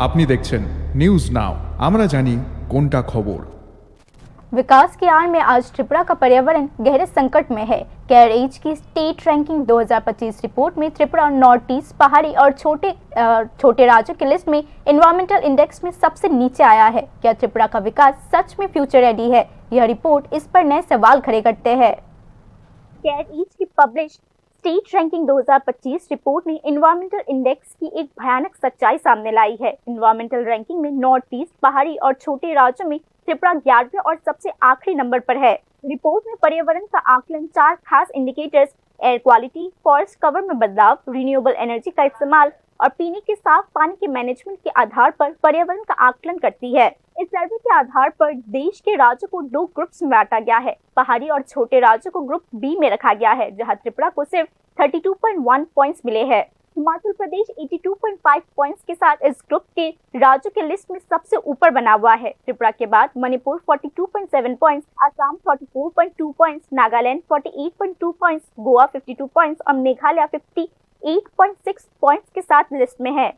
আপনি দেখছেন news now, আমরা জানি কোনটা খবর। विकास की आड़ में आज त्रिपुरा का पर्यावरण गहरे संकट में है। केयर एज की स्टेट रैंकिंग 2025 रिपोर्ट में त्रिपुरा नॉर्थ ईस्ट, पहाड़ी और छोटे राज्यों की लिस्ट में एनवायरमेंटल इंडेक्स में सबसे नीचे आया है। क्या त्रिपुरा का विकास सच में फ्यूचर रेडी है? यह रिपोर्ट इस पर नए सवाल खड़े करते हैं। केयर एज की पब्लिश स्टेट रैंकिंग 2025 रिपोर्ट ने एनवायरमेंटल इंडेक्स की एक भयानक सच्चाई सामने लाई है। एनवायरमेंटल रैंकिंग में नॉर्थ ईस्ट, पहाड़ी और छोटे राज्यों में त्रिपुरा 11वें और सबसे आखिरी नंबर पर है। रिपोर्ट में पर्यावरण का आकलन 4 खास indicators air quality, forest cover में बदलाव, रिन्यूएबल एनर्जी का इस्तेमाल और पीने के साफ पानी के मैनेजमेंट के आधार पर पर्यावरण का आकलन करती है। इस सर्वे के आधार पर देश के राज्यों को 2 ग्रुप्स में बांटा गया है। पहाड़ी और छोटे राज्यों को ग्रुप बी में रखा गया है, जहां त्रिपुरा को सिर्फ 32.1 पॉइंट्स मिले हैं। हिमाचल प्रदेश 82.5 पॉइंट्स के साथ इस ग्रुप के राज्यों के लिस्ट में सबसे ऊपर बना हुआ है। त्रिपुरा के बाद Manipur 42.7 points, Assam 44.2 points, Nagaland 48.2 points, Goa 52 points और मेघालय 58.6 पॉइंट्स के साथ लिस्ट में है।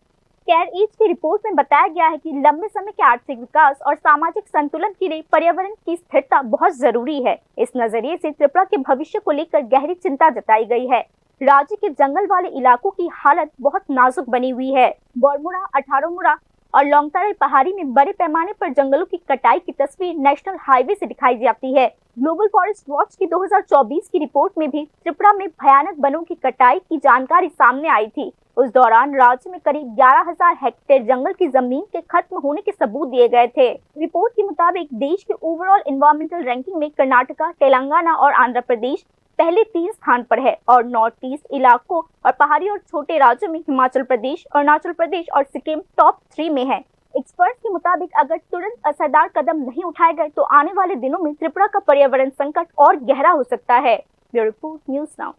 केयर एज की रिपोर्ट में बताया गया है कि लंबे समय के आर्थिक विकास और सामाजिक संतुलन के लिए पर्यावरण की स्थिरता बहुत जरूरी है। इस नजरिए से त्रिपुरा के भविष्य को लेकर गहरी चिंता जताई गई है। राज्य के जंगल वाले इलाकों की हालत बहुत नाजुक बनी हुई है। बोरमुड़ा, अठारोमुड़ा और लोंगतराई पहाड़ी में बड़े पैमाने पर जंगलों की कटाई की तस्वीर नेशनल हाईवे से दिखाई जाती है। ग्लोबल फॉरेस्ट वॉच की 2024 की रिपोर्ट में भी त्रिपुरा में भयानक वनों की कटाई की जानकारी सामने आई थी। उस दौरान राज्य में करीब 11,000 हेक्टेयर जंगल की जमीन के खत्म होने के सबूत दिए गए थे। रिपोर्ट के मुताबिक देश के ओवरऑल एनवायरमेंटल रैंकिंग में कर्नाटका, तेलंगाना और आंध्र प्रदेश पहले 3 स्थान पर है और नॉर्थ ईस्ट इलाकों और पहाड़ी और छोटे राज्यों में हिमाचल प्रदेश, अरुणाचल प्रदेश और सिक्किम टॉप 3 में है। एक्सपर्ट्स के मुताबिक अगर तुरंत असरदार कदम नहीं उठाए गए तो आने वाले दिनों में त्रिपुरा का पर्यावरण संकट और गहरा हो सकता है। Bureau report, news now.